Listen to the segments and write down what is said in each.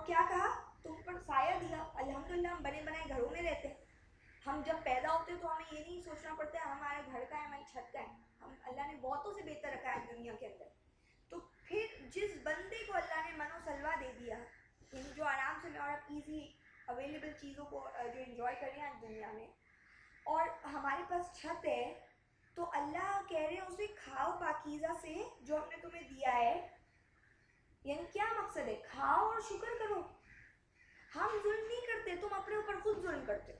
کیا کہا؟ تم پر سایہ دیا. الحمدللہ ہم بنے بنائے گھروں میں رہتے ہیں. ہم جب پیدا ہوتے تو ہمیں یہ نہیں سوچنا پڑتا ہے ہمارے گھر کا ہے ہماری چھت کا ہے. ہم اللہ نے بہتوں سے بہتر رکھا ہے دنیا کے اندر. تو پھر جس بندے کو اللہ نے من و سلوا دے دیا, یعنی جو آرام سے اور ایزی اویلیبل چیزوں کو جو انجوائے کر رہے ہیں دنیا میں, اور ہمارے پاس چھت ہے, تو اللہ کہہ رہے ہیں اسے کھاؤ پاکیزہ سے جو ہم نے تمہیں دیا ہے. یعنی کیا مقصد ہے؟ کھاؤ اور شکر کرو. ہم ظلم نہیں کرتے, تم اپنے اوپر خود ظلم کرتے ہو.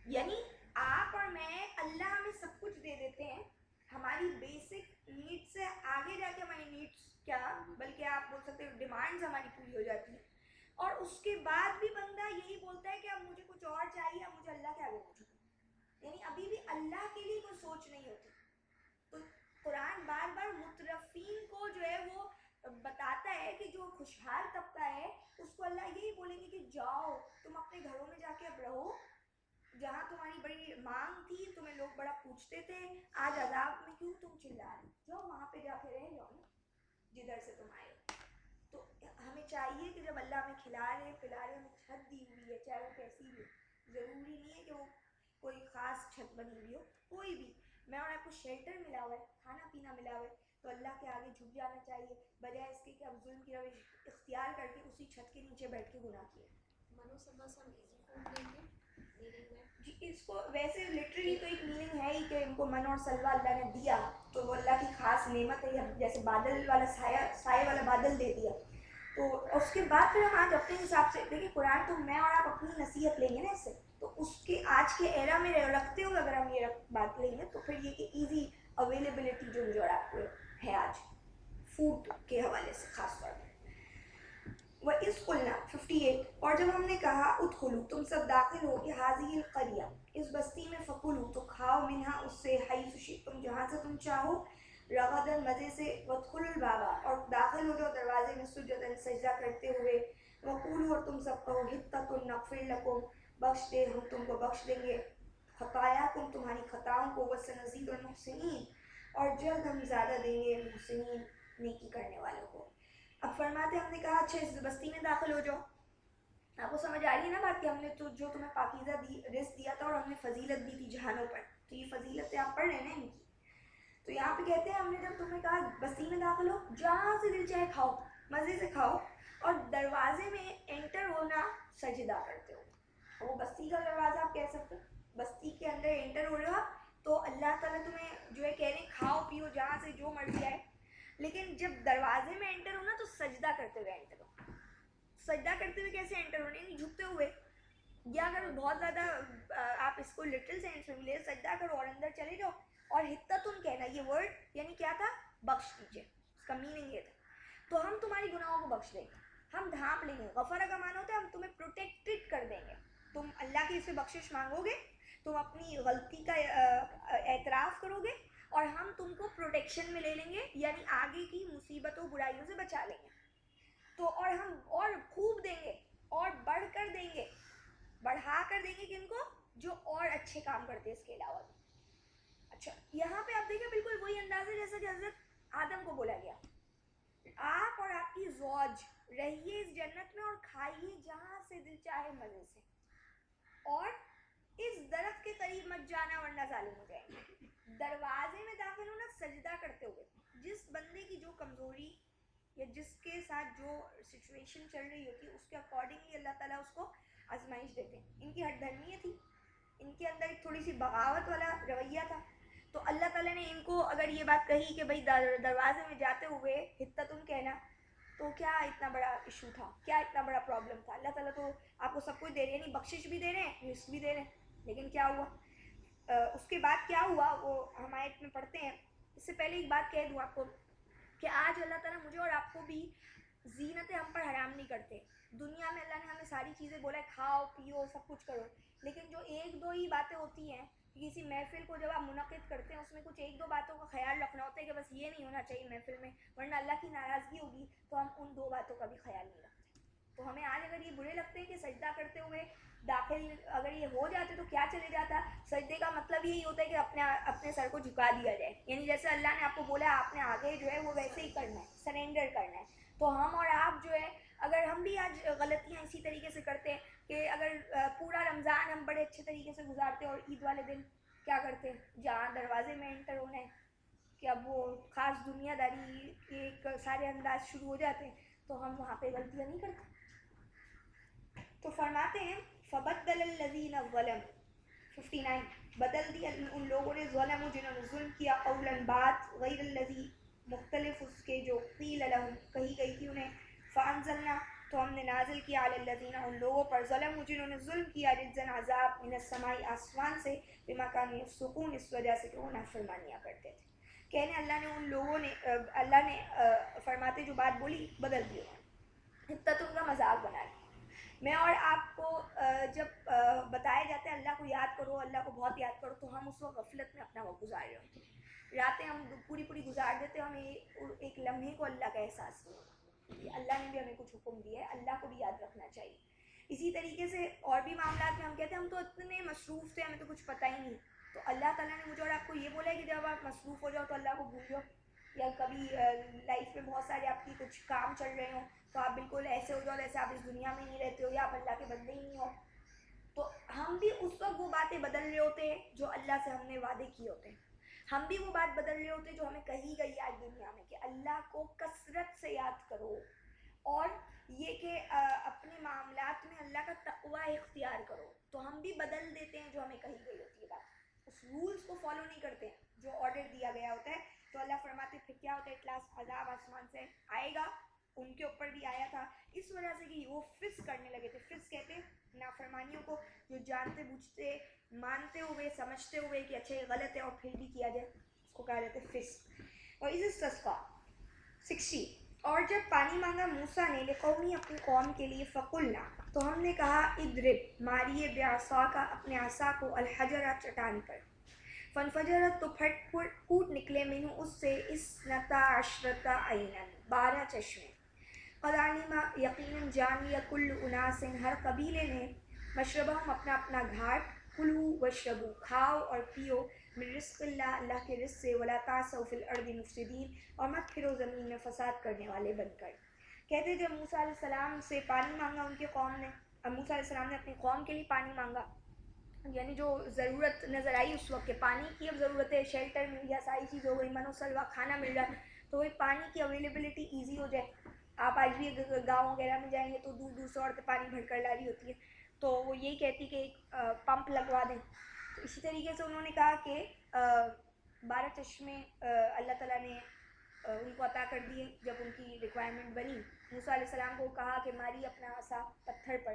یعنی آپ اور میں, اللہ ہمیں سب کچھ دے دیتے ہیں, ہماری بیسک نیڈ سے آگے جا کے ہماری نیڈس کیا بلکہ آپ بول سکتے ہو ڈیمانڈز ہماری پوری ہو جاتی ہیں, اور اس کے بعد بھی بندہ یہی بولتا ہے کہ اب مجھے کچھ اور چاہیے, اب مجھے اللہ کے آگے پوچھو. یعنی ابھی بھی اللہ کے لیے کوئی سوچ نہیں ہوتی. تو قرآن بار بار مترفین کو جو ہے وہ بتاتا ہے کہ جو خوشحال طبقہ ہے اس کو اللہ یہی بولیں گے کہ جاؤ تم اپنے گھروں میں جا کے اب رہو, جہاں تمہاری بڑی مانگ تھی, تمہیں لوگ بڑا پوچھتے تھے, آج عذاب میں کیوں تم چلا رہے, جاؤ وہاں پہ جا کے رہ جاؤ نا جدھر سے تم آئے. تو ہمیں چاہیے کہ جب اللہ ہمیں کھلا رہے پلا رہے, ہمیں چھت دی ہوئی ہے چاہے وہ کیسی بھی ہو, ضروری نہیں ہے کہ وہ کوئی خاص چھت بنی ہوئی ہو, کوئی بھی, میں اور آپ کو شیلٹر ملا ہوا ہے, کھانا پینا ملا ہوا ہے, تو اللہ کے آگے جھک جانا چاہیے بجائے اس کے کہ اب ظلم کی روش اختیار کر کے اسی چھت کے نیچے بیٹھ کے گناہ کیے. منو سلوا سے ہم ایزی فوڈ لیں گے میننگ میں. جی اس کو ویسے لٹرلی تو ایک میننگ ہے ہی کہ ان کو من اور سلوا اللہ نے دیا تو وہ اللہ کی خاص نعمت ہے, جیسے بادل والا سائے والا بادل دے دیا. تو اس کے بعد پھر ہم آج اپنے حساب سے دیکھیں, قرآن تو میں اور آپ اپنی نصیحت لیں گے نا اس سے, تو اس کے آج کے ایرا میں رکھتے ہوئے اگر ہم یہ بات لیں گے تو پھر یہ کہ ایزی اویلیبلٹی جو مجھے اور آپ کو ہے آج فوڈ کے حوالے سے خاص طور پر. وَإِذْ قُلْنَا 58, اور جب ہم نے کہا ادخلوا تم سب داخل ہو کہ هذه القرية اس بستی میں, فکلوا تو کھاؤ, منہا اس سے, حیث شئتم جہاں سے تم چاہو, رغداً مزے سے, وادخلوا الباب اور داخل ہو جاؤ دروازے میں, سجداً سجدہ کرتے ہوئے, وقولوا اور تم سب کہو, حطۃ نغفر لکم بخش دے ہم تم کو بخش دیں گے, خطایاکم تمہاری خطاؤں کو, وسنزید المحسنین اور جلد ہم زیادہ دیں گے محسنین نیکی کرنے والوں کو. اب فرماتے ہم نے کہا اچھا اس بستی میں داخل ہو جاؤ, آپ کو سمجھ آ رہی ہے نا بات کہ ہم نے تو جو تمہیں پاکیزہ رزق دیا تھا اور ہم نے فضیلت دی تھی جہانوں پر, تو یہ فضیلتیں آپ پڑھ رہے ہیں نا ان کی. تو یہاں پہ کہتے ہیں ہم نے جب تمہیں کہا بستی میں داخل ہو, جہاں سے دل چاہے کھاؤ, مزے سے کھاؤ, اور دروازے میں انٹر ہونا سجدہ کرتے ہو. وہ بستی کا دروازہ آپ کہہ سکتے ہو, بستی کے اندر انٹر ہو رہے ہو تو اللہ تعالیٰ تمہیں جو ہے کہہ رہے ہیں کھاؤ پیو جہاں سے جو مرضی آئے, لیکن جب دروازے میں انٹر ہونا تو سجدہ کرتے ہوئے انٹر ہو. سجدہ کرتے ہوئے کیسے انٹر ہونے, یعنی جھکتے ہوئے, یا اگر بہت زیادہ آپ اس کو لٹرل سینس میں لے, سجدہ کرو اور اندر چلے جاؤ. اور حطۃ کہنا, یہ ورڈ یعنی کیا تھا, بخش دیجیے, اس کا میننگ یہ تھا, تو ہم تمہاری گناہوں کو بخش دیں گے, ہم ڈھانپ لیں گے. غفر کا معنی ہوتا ہے ہم تمہیں پروٹیکٹڈ کر دیں گے, تم اللہ کی اس سے بخشش مانگو گے, تم اپنی غلطی کا اعتراف کرو گے, اور ہم تم کو پروٹیکشن میں لے لیں گے, یعنی آگے کی مصیبتوں برائیوں سے بچا لیں گے. تو اور ہم اور خوب دیں گے, اور بڑھ کر دیں گے, بڑھا کر دیں گے کن کو, جو اور اچھے کام کرتے اس کے علاوہ بھی. اچھا یہاں پہ آپ دیکھیں بالکل وہی انداز ہے جیسا کہ حضرت آدم کو بولا گیا, آپ اور آپ کی زوج رہیے اس جنت میں اور کھائیے جہاں سے دل چاہے مزے سے, اور اس درخت کے قریب مت جانا ورنہ ظالم ہو جائیں گے. دروازے میں داخل ہونا سجدہ کرتے ہوئے. جس بندے کی جو کمزوری یا جس کے ساتھ جو سچویشن چل رہی ہوتی ہے اس کے اکارڈنگلی اللہ تعالیٰ اس کو آزمائش دیتے ہیں. ان کی ہٹ دھرمیت تھی, ان کے اندر ایک تھوڑی سی بغاوت والا رویہ تھا, تو اللہ تعالیٰ نے ان کو اگر یہ بات کہی کہ بھائی دروازے میں جاتے ہوئے حطۃ کہنا, تو کیا اتنا بڑا ایشو تھا, کیا اتنا بڑا پرابلم تھا. اللہ تعالیٰ تو آپ کو سب کچھ دے رہے ہیں, یعنی بخشش بھی دے رہے ہیں, رزق بھی دے رہے ہیں, لیکن کیا ہوا اس کے بعد کیا ہوا وہ ہم آیت میں پڑھتے ہیں. اس سے پہلے ایک بات کہہ دوں آپ کو کہ آج اللہ تعالیٰ مجھے اور آپ کو بھی زینتیں ہم پر حرام نہیں کرتے. دنیا میں اللہ نے ہمیں ساری چیزیں بولا ہے کھاؤ پیو سب کچھ کرو, لیکن جو ایک دو ہی باتیں ہوتی ہیں, کسی محفل کو جب آپ منعقد کرتے ہیں اس میں کچھ ایک دو باتوں کا خیال رکھنا ہوتا ہے کہ بس یہ نہیں ہونا چاہیے محفل میں, ورنہ اللہ کی ناراضگی ہوگی, تو ہم ان دو باتوں کا بھی خیال نہیں رکھتے. تو ہمیں آج اگر یہ برے لگتے ہیں کہ سجدہ کرتے ہوئے داخل اگر یہ ہو جاتے تو کیا چلے جاتا. سجدے کا مطلب یہی ہوتا ہے کہ اپنے سر کو جھکا دیا جائے, یعنی جیسے اللہ نے آپ کو بولا آپ نے آگے جو ہے وہ ویسے ہی کرنا ہے, سرینڈر کرنا ہے. تو ہم اور آپ جو ہے اگر ہم بھی آج اسی طریقے سے کرتے ہیں کہ اگر پورا رمضان ہم بڑے اچھے طریقے سے گزارتے ہیں اور عید والے دن کیا کرتے ہیں جہاں دروازے میں انٹر ہونا ہے کہ اب وہ خاص دنیا داری کے ایک سارے انداز شروع ہو جاتے ہیں تو ہم وہاں پہ غلطیاں نہیں کرتے. تو فرماتے ہیں فبدل الذین ظلموا 59 بدل دیا ان لوگوں نے ظلم جنہوں نے ظلم کیا قولا بات غیر الذی مختلف اس کے جو قیل لهم کہی گئی تھی انہیں فانزلنا تو ہم نے نازل کیا علی الذین ان لوگوں پر ظلم جنہوں نے ظلم کیا رجزا عذاب من السماء آسمان سے بما کانوا یفسقون اس وجہ سے کہ وہ نافرمانیاں کرتے تھے. کہنے اللہ نے ان لوگوں نے اللہ نے فرماتے جو بات بولی بدل دی اتنا تو ان کا مذاق بنا لیا. میں اور آپ کو جب بتایا جاتا ہے اللہ کو یاد کرو اللہ کو بہت یاد کرو تو ہم اس وقت غفلت میں اپنا وقت گزار رہے ہوتے ہیں. راتیں ہم پوری گزار دیتے ہیں ہمیں ایک لمحے کو اللہ کا احساس نہیں کہ اللہ نے بھی ہمیں کچھ حکم دیا ہے اللہ کو بھی یاد رکھنا چاہیے. اسی طریقے سے اور بھی معاملات میں ہم کہتے ہیں ہم تو اتنے مصروف تھے ہمیں تو کچھ پتہ ہی نہیں. تو اللہ تعالیٰ نے مجھے اور آپ کو یہ بولا ہے کہ جب آپ مصروف ہو جاؤ تو اللہ کو بھول جاؤ یا کبھی لائف میں بہت سارے آپ کی کچھ کام چل رہے ہوں تو آپ بالکل ایسے ہو جاؤ جیسے آپ اس دنیا میں نہیں رہتے ہو یا آپ اللہ کے بندے ہی نہیں ہو. تو ہم بھی اس وقت وہ باتیں بدل رہے ہوتے ہیں جو اللہ سے ہم نے وعدے کیے ہوتے ہیں. ہم بھی وہ بات بدل رہے ہوتے ہیں جو ہمیں کہی گئی ہے آج دنیا میں کہ اللہ کو کثرت سے یاد کرو اور یہ کہ اپنے معاملات میں اللہ کا تقوی اختیار کرو. تو ہم بھی بدل دیتے ہیں جو ہمیں کہی گئی ہوتی ہے بات اس رولز کو فالو نہیں کرتے ہیں جو آرڈر دیا گیا ہوتا ہے. تو اللہ فرماتے پھر کیا ہوتا ہے اخلاص عذاب آسمان سے آئے گا. ان کے اوپر بھی آیا تھا اس وجہ سے کہ وہ فسق کرنے لگے تھے. فسق کہتے ہیں نافرمانیوں کو جو جانتے بوجھتے مانتے ہوئے سمجھتے ہوئے کہ اچھا یہ غلط ہے اور پھر بھی کیا جائے اس کو کہا جاتا ہے فسق. اور اس استسقا 60 اور جب پانی مانگا موسیٰ نے لقومی اپنی قوم کے لیے فقلنا تو ہم نے کہا اضرب ماریے بعصاک اپنے عصا کو الحجر چٹان پر فانفجرت تو پھٹ پھوٹ نکلے منہ اس سے اثنتا عشرۃ عینا 12 چشمے. قد علم یقیناً جان لیا کل اناس ہر قبیلے نے مشربہم اپنا اپنا گھاٹ کلوا واشربوا کھاؤ اور پیو من رزق اللہ اللہ کے رزق سے ولا تعثوا فی الارض مفسدین اور مت پھرو زمین میں فساد کرنے والے بن کر. کہتے جب موسیٰ علیہ السلام سے پانی مانگا ان کی قوم نے موسیٰ علیہ السلام نے اپنی قوم کے لیے پانی مانگا یعنی جو ضرورت نظر آئی اس وقت کہ پانی کی اب ضرورت ہے شیلٹر مل گیا ساری چیز ہو گئی من و سلوا کھانا مل رہا ہے تو وہی پانی کی اویلیبلٹی ایزی ہو جائے. آپ آج بھی گاؤں وغیرہ میں جائیں گے تو دور دور سے عورتیں پانی بھر کر لا رہی ہوتی ہے تو وہ یہی کہتی کہ ایک پمپ لگوا دیں. تو اسی طریقے سے انہوں نے کہا کہ 12 چشمے اللہ تعالیٰ نے ان کو عطا کر دیے جب ان کی ریکوائرمنٹ بنی. موسیٰ علیہ السلام کو کہا کہ ماری اپنا عصا پتھر پر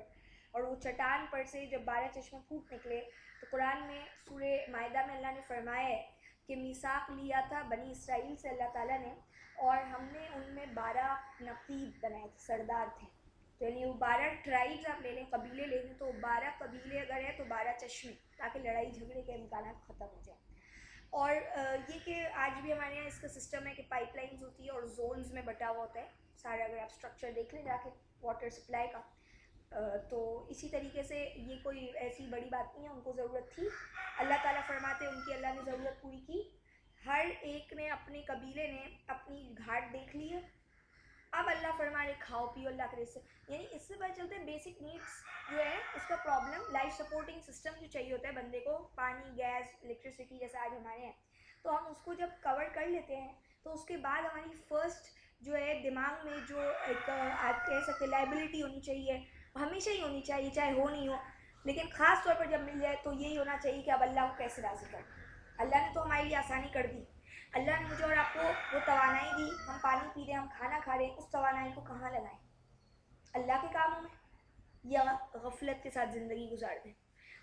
اور وہ چٹان پر سے جب 12 چشمے پھوٹ نکلے. تو قرآن میں سورہ مائدہ میں اللہ نے فرمایا ہے کہ میثاق لیا تھا بنی اسرائیل سے اللہ تعالیٰ نے اور ہم نے ان میں 12 نقیب بنائے تھے سردار تھے. تو یعنی وہ 12 ٹرائبز آپ لے لیں قبیلے لے لیں تو 12 قبیلے اگر ہیں تو 12 چشمے تاکہ لڑائی جھگڑے کے امکانات ختم ہو جائیں. اور یہ کہ آج بھی ہمارے یہاں اس کا سسٹم ہے کہ پائپ لائنز ہوتی ہے اور زونز میں بٹا ہوا ہوتا ہے سارا. اگر آپ اسٹرکچر دیکھ لیں جا کے واٹر سپلائی کا تو اسی طریقے سے یہ کوئی ایسی بڑی بات نہیں ہے. ان کو ضرورت تھی اللہ تعالیٰ فرماتے ان کی اللہ نے ضرورت پوری کی. ہر ایک نے اپنے قبیلے نے اپنی گھاٹ دیکھ لی ہے. اب اللہ فرما رہے کھاؤ پیو اللہ کے رزق سے. یعنی اس سے پتہ چلتا ہے بیسک نیڈس جو ہے اس کا پرابلم لائف سپورٹنگ سسٹم جو چاہیے ہوتا ہے بندے کو پانی گیس الیکٹریسٹی جیسے آج ہمارے ہیں تو ہم اس کو جب کور کر لیتے ہیں تو اس کے بعد ہماری فرسٹ جو ہے دماغ میں جو ایک آپ کہہ سکتے لائبلٹی ہونی چاہیے ہمیشہ ہی ہونی چاہیے چاہے ہو نہیں ہو لیکن خاص طور پر جب مل جائے تو یہی ہونا چاہیے کہ اب اللہ کو کیسے راضی کریں. اللہ نے تو ہمارے لیے آسانی کر دی. اللہ نے مجھے اور آپ کو وہ توانائی دی ہم پانی پی رہے ہیں ہم کھانا کھا رہے ہیں اس توانائی کو کہاں لگائیں اللہ کے کاموں میں یا غفلت کے ساتھ زندگی گزار دیں.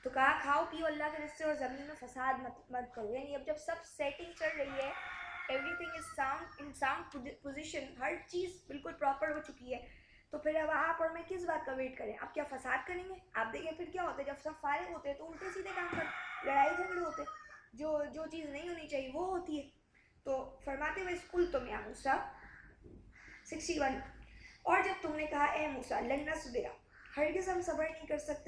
تو کہا کھاؤ پیو اللہ کے رزق سے اور زمین میں فساد مت کرو. یعنی اب جب سب سیٹنگ چل رہی ہے everything is sound in sound position ہر چیز بالکل پراپر ہو چکی ہے تو پھر اب آپ اور میں کس بات کا ویٹ کریں. آپ کیا فساد کریں گے؟ آپ دیکھیں پھر کیا ہوتا ہے جب سب فارغ ہوتے ہیں تو الٹے سیدھے کام کرتے لڑائی جھگڑے ہوتے جو چیز نہیں ہونی چاہیے وہ ہوتی ہے. تو فرماتے ہوئے اسکول تم یا موسیٰ 61 اور جب تم نے کہا اے موسیٰ لن نصبر ہرگز ہم صبر نہیں کر سکتے